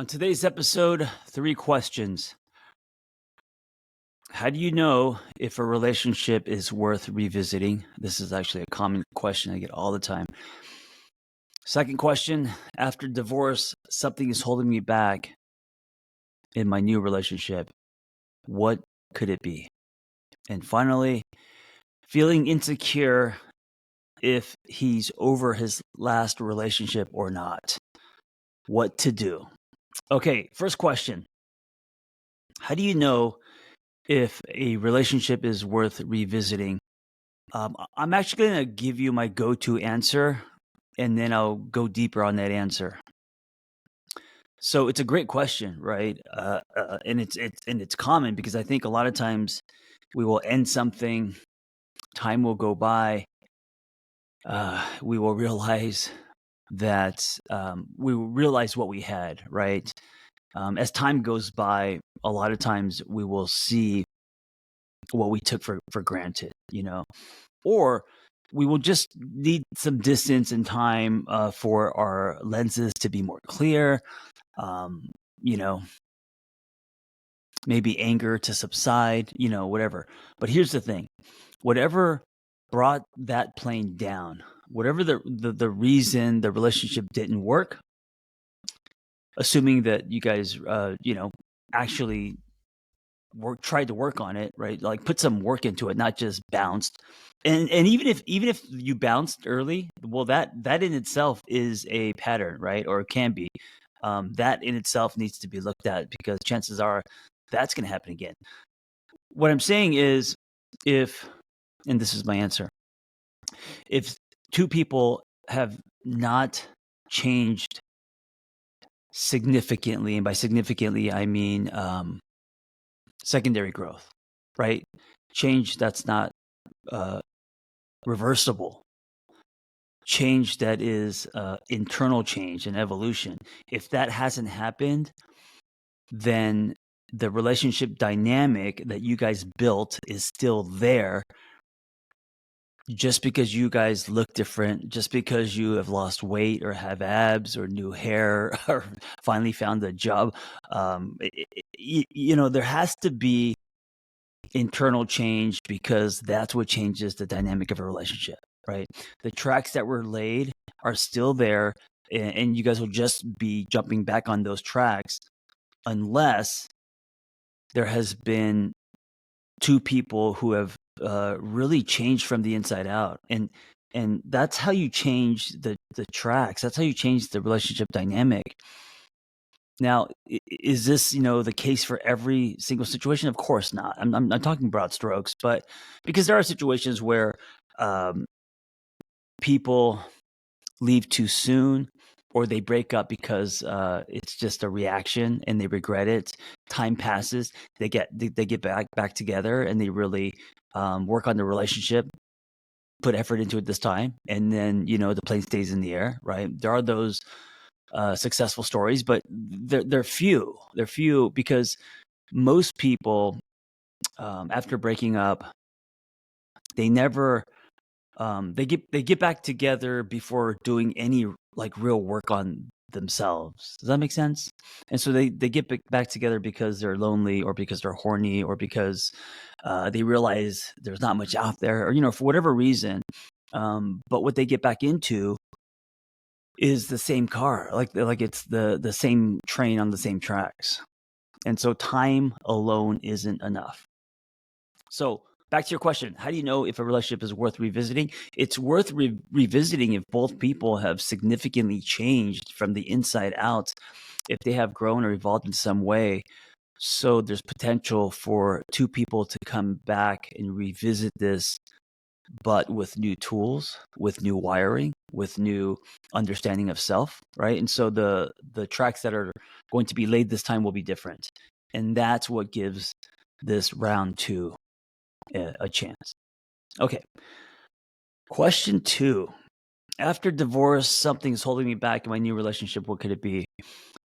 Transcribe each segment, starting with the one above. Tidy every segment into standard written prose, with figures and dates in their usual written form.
On today's episode, 3 questions. How do you know if a relationship is worth revisiting? This is actually a common question I get all the time. Second question, after divorce, something is holding me back in my new relationship. What could it be? And finally, feeling insecure if he's over his last relationship or not. What to do? Okay, first question. How do you know if a relationship is worth revisiting? I'm actually going to give you my go-to answer, and then I'll go deeper on that answer. So it's a great question, right? And it's common because I think a lot of times we will end something, time will go by, we will realize that we will realize what we had, right? As time goes by, a lot of times we will see what we took for granted, or we will just need some distance and time for our lenses to be more clear. Um, you know, maybe anger to subside. Whatever. But here's the thing: whatever brought that plane down, whatever the reason the relationship didn't work, assuming that you guys, actually tried to work on it, right? Like put some work into it, not just bounced. And even if you bounced early, well, that in itself is a pattern, right? Or it can be. That in itself needs to be looked at because chances are that's going to happen again. What I'm saying is, and this is my answer, if two people have not changed significantly, and by significantly I mean secondary growth, right? Change that's not reversible. Change that is internal change and evolution. If that hasn't happened, then the relationship dynamic that you guys built is still there. Just because you guys look different, just because you have lost weight or have abs or new hair or finally found a job, there has to be internal change because that's what changes the dynamic of a relationship, right? The tracks that were laid are still there, and you guys will just be jumping back on those tracks unless there has been two people who have really changed from the inside out. And that's how you change the tracks. That's how you change the relationship dynamic. Now, is this, the case for every single situation? Of course not. I'm talking broad strokes, but because there are situations where people leave too soon or they break up because it's just a reaction and they regret it. Time passes, they get back together and they really work on the relationship, put effort into it this time, and then the plane stays in the air, right? There are those successful stories, but they're few. They're few because most people, after breaking up, they never they get back together before doing any like real work on themselves. Does that make sense? And so they get back together because they're lonely or because they're horny or because they realize there's not much out there or for whatever reason. But what they get back into is the same car, like it's the same train on the same tracks. And so time alone isn't enough. So back to your question, how do you know if a relationship is worth revisiting? It's worth revisiting if both people have significantly changed from the inside out, if they have grown or evolved in some way. So there's potential for two people to come back and revisit this, but with new tools, with new wiring, with new understanding of self, right? And so the tracks that are going to be laid this time will be different. And that's what gives this round 2 a chance. Okay. Question 2. After divorce, something's holding me back in my new relationship. What could it be?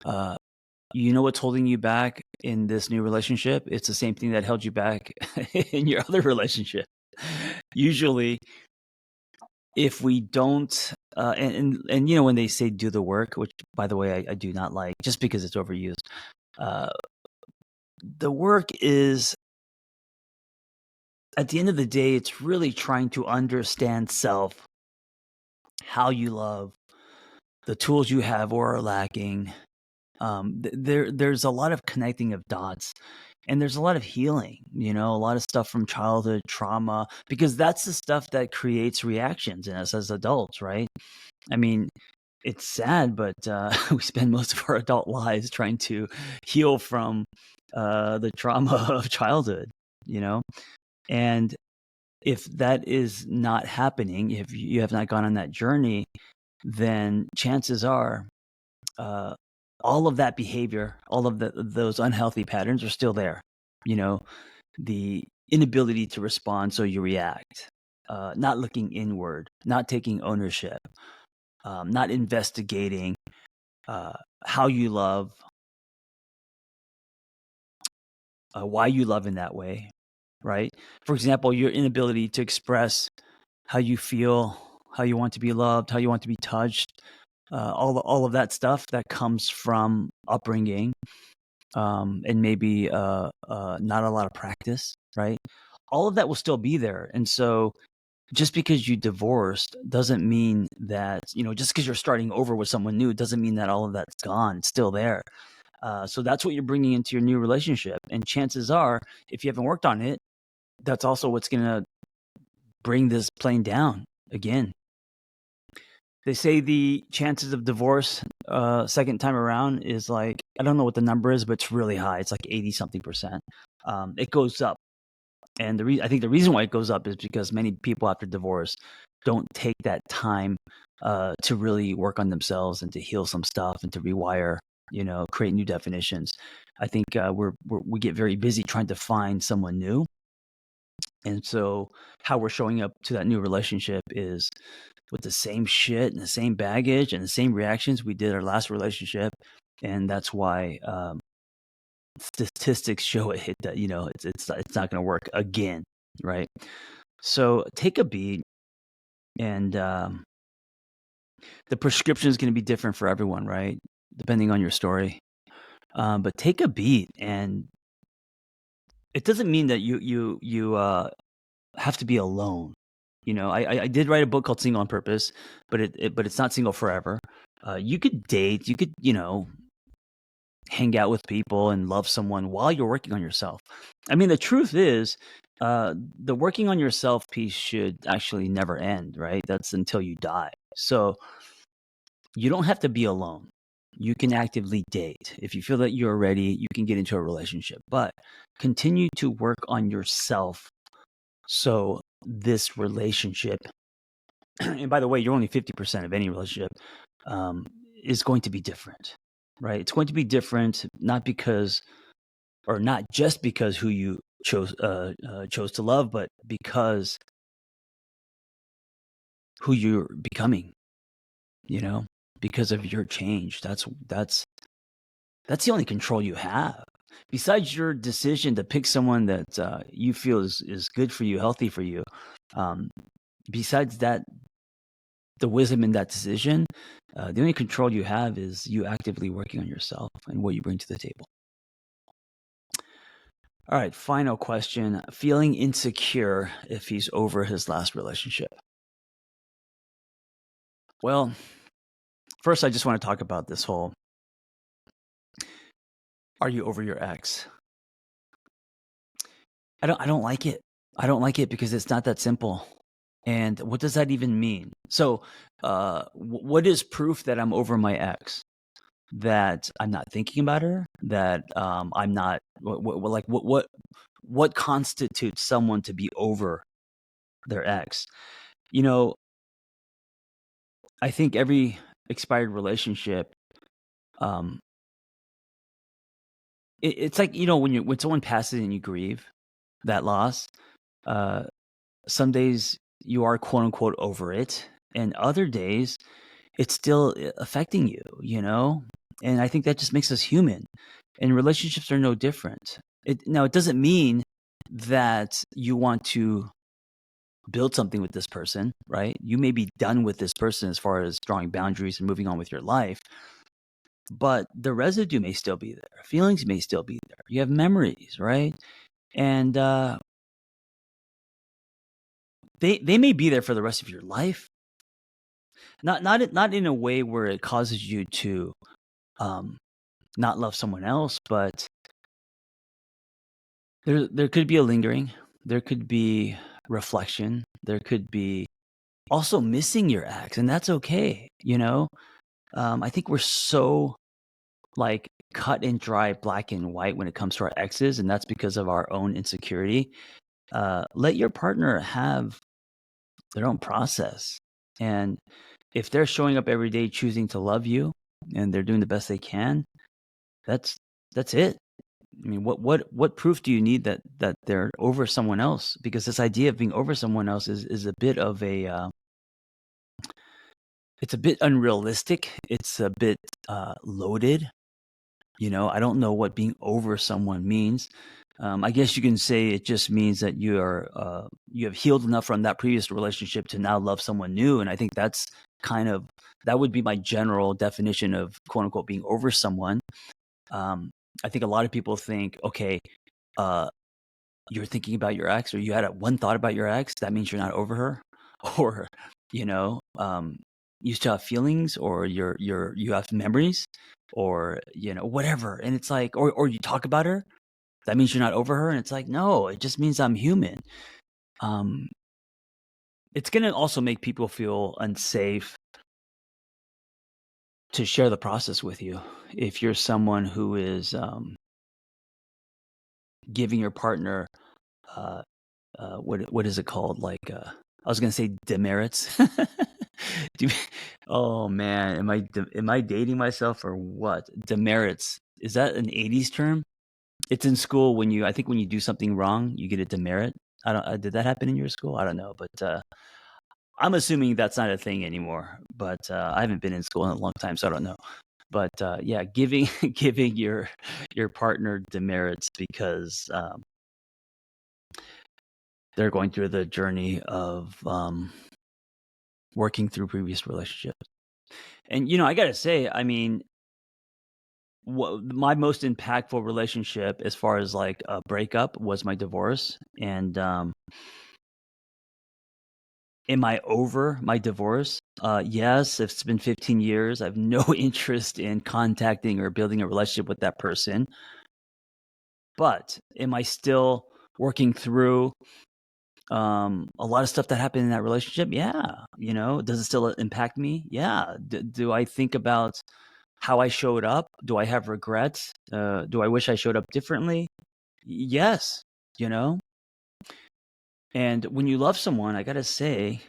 You know what's holding you back in this new relationship? It's the same thing that held you back in your other relationship. Usually, if we don't and you know, when they say do the work, which by the way I do not like, just because it's overused. Uh, the work is, at the end of the day, it's really trying to understand self, how you love, the tools you have or are lacking. There's a lot of connecting of dots, and there's a lot of healing. You know, a lot of stuff from childhood trauma, because that's the stuff that creates reactions in us as adults, right? I mean, it's sad, but we spend most of our adult lives trying to heal from the trauma of childhood. You know, and if that is not happening, if you have not gone on that journey, then chances are uh, all of that behavior, all of those unhealthy patterns are still there. You know, the inability to respond, so you react, not looking inward, not taking ownership, not investigating uh, how you love, why you love in that way, right? For example, your inability to express how you feel, how you want to be loved, how you want to be touched, all of that stuff that comes from upbringing, and maybe not a lot of practice, right? All of that will still be there. And so just because you divorced doesn't mean that, you know, just because you're starting over with someone new doesn't mean that all of that's gone. It's still there. So that's what you're bringing into your new relationship. And chances are, if you haven't worked on it, that's also what's going to bring this plane down again. They say the chances of divorce second time around is like, I don't know what the number is, but it's really high. It's like 80 something percent. It goes up. And I think the reason why it goes up is because many people after divorce don't take that time to really work on themselves and to heal some stuff and to rewire, you know, create new definitions. I think we get very busy trying to find someone new. And so how we're showing up to that new relationship is with the same shit and the same baggage and the same reactions we did our last relationship. And that's why statistics show it, that, you know, it's not going to work again, right? So take a beat, and the prescription is going to be different for everyone, right? Depending on your story. But take a beat, and it doesn't mean that you have to be alone. You know, I did write a book called Single on Purpose, but it's not single forever. You could date, you could, you know, hang out with people and love someone while you're working on yourself. I mean, the truth is, the working on yourself piece should actually never end, right? That's until you die. So you don't have to be alone. You can actively date. If you feel that you're ready, you can get into a relationship, but continue to work on yourself. So this relationship, and by the way, you're only 50% of any relationship, um, is going to be different, right? It's going to be different, not because, or not just because who you chose to love, but because who you're becoming. You know, because of your change. That's the only control you have. Besides your decision to pick someone that you feel is good for you, healthy for you. Um, besides that, the wisdom in that decision, the only control you have is you actively working on yourself and what you bring to the table. All right, final question. Feeling insecure if he's over his last relationship. Well, first, I just want to talk about this whole, are you over your ex? I don't like it. I don't like it because it's not that simple. And what does that even mean? So, what is proof that I'm over my ex? That I'm not thinking about her? That I'm not what constitutes someone to be over their ex? You know, I think every expired relationship, um, it's like, you know, when someone passes and you grieve that loss. Uh, some days you are quote unquote over it, and other days it's still affecting you, you know? And I think that just makes us human. And relationships are no different. It doesn't mean that you want to build something with this person, right? You may be done with this person as far as drawing boundaries and moving on with your life, but the residue may still be there. Feelings may still be there. You have memories, right? And they may be there for the rest of your life. Not in a way where it causes you to um, not love someone else, but there could be a lingering. There could be reflection. There could be also missing your ex, and that's okay. I think we're so like cut and dry, black and white when it comes to our exes, and that's because of our own insecurity. Let your partner have their own process, and if they're showing up every day choosing to love you, and they're doing the best they can, that's that's it. I mean, what proof do you need that they're over someone else? Because this idea of being over someone else is a bit of a it's a bit unrealistic. It's a bit loaded. I don't know what being over someone means. I guess you can say it just means that you have healed enough from that previous relationship to now love someone new, and I think that would be my general definition of quote unquote being over someone. Um, I think a lot of people think, okay, uh, you're thinking about your ex, or you had one thought about your ex, that means you're not over her, or you know, um, you still have feelings, or you have memories, or whatever. And it's like, or you talk about her, that means you're not over her, and it's like, no, it just means I'm human. Um, it's gonna also make people feel unsafe to share the process with you if you're someone who is giving your partner uh, what is it called? Like I was gonna say demerits. Do you, oh man, am I dating myself or what? Demerits. Is that an '80s term? It's in school I think when you do something wrong, you get a demerit. I don't. Did that happen in your school? I don't know, but I'm assuming that's not a thing anymore. But I haven't been in school in a long time, so I don't know. But yeah, giving giving your partner demerits because they're going through the journey of working through previous relationships. And I gotta say, I mean, my most impactful relationship as far as like a breakup was my divorce. And am I over my divorce? Yes, it's been 15 years. I have no interest in contacting or building a relationship with that person. But am I still working through a lot of stuff that happened in that relationship? Yeah. Does it still impact me? Yeah. Do I think about how I showed up? Do I have regrets? Do I wish I showed up differently? Yes. you know and when you love someone, I gotta say,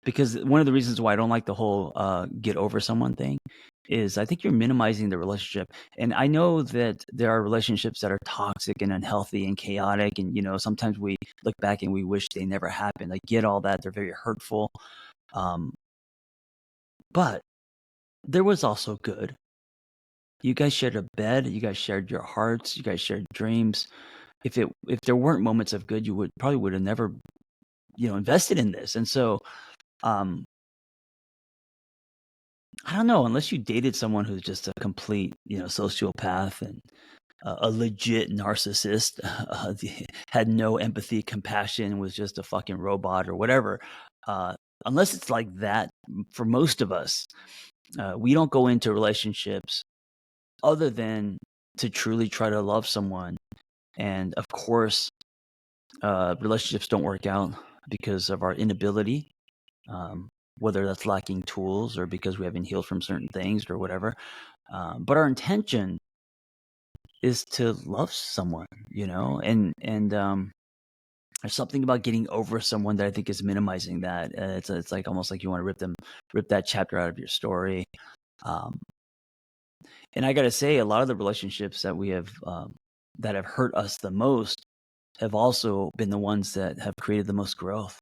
because one of the reasons why I don't like the whole get over someone thing is I think you're minimizing the relationship. And I know that there are relationships that are toxic and unhealthy and chaotic, and sometimes we look back and we wish they never happened. I get all that. They're very hurtful. um, but there was also good. You guys shared a bed, you guys shared your hearts, you guys shared dreams. If there weren't moments of good, you would have never invested in this. And so um I don't know, unless you dated someone who's just a complete, sociopath and a legit narcissist, had no empathy, compassion, was just a fucking robot or whatever. Uh, unless it's like that, for most of us, we don't go into relationships other than to truly try to love someone. And of course, relationships don't work out because of our inability, um, whether that's lacking tools or because we haven't healed from certain things or whatever. But our intention is to love someone, and there's something about getting over someone that I think is minimizing that. It's like almost like you want to rip that chapter out of your story. Um, and I got to say, a lot of the relationships that we have that have hurt us the most have also been the ones that have created the most growth.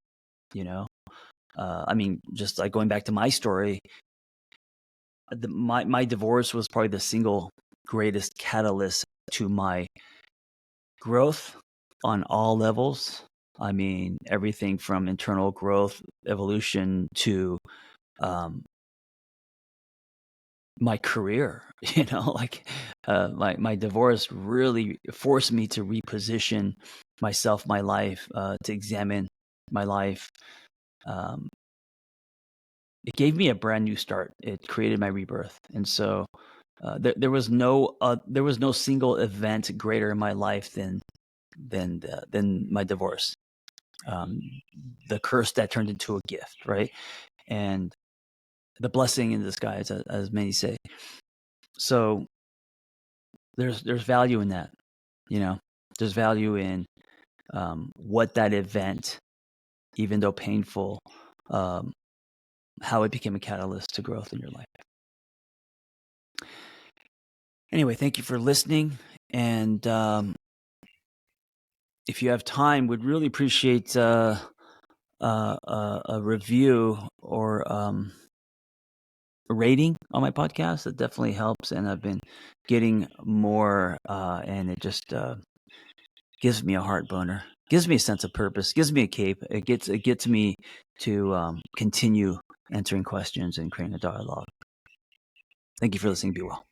You know, I mean, just like going back to my story, my divorce was probably the single greatest catalyst to my growth on all levels. I mean, everything from internal growth, evolution to um, my career. Like my divorce really forced me to reposition myself, my life, to examine my life. Um, it gave me a brand new start. It created my rebirth, and so there was no single event greater in my life than my divorce. Um, the curse that turned into a gift, right? And the blessing in disguise, as many say. So there's value in that, you know. There's value in what that event, even though painful, um, how it became a catalyst to growth in your life. Anyway, thank you for listening, and if you have time, would really appreciate a review or a rating on my podcast. It definitely helps, and I've been getting more, and it just gives me a heart boner, gives me a sense of purpose, gives me a cape. It gets me to continue answering questions and creating a dialogue. Thank you for listening. Be well.